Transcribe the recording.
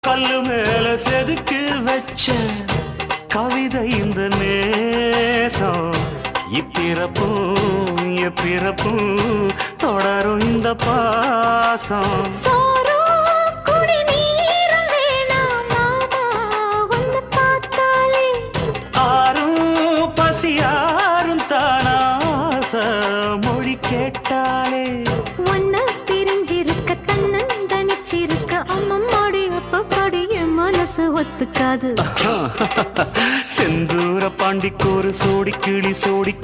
கல்லு மேல செதுக்கு வச்ச கவிதை இந்த நேசம் இப்பிறப்பும் எப்பிறப்பும் தொடரும் இந்த பாசம் ஆரும் பசியாரும் தானாச மொழி கேட்டாலே ஒன்ன பிரிஞ்சிருக்க தன்னந்தனிச்சிருக்க அம்மம்மாடி அப்பப்பாடி என் மனசு ஒத்துக்காது செந்தூர பாண்டிக்கு ஒரு சோடி கிளி கூட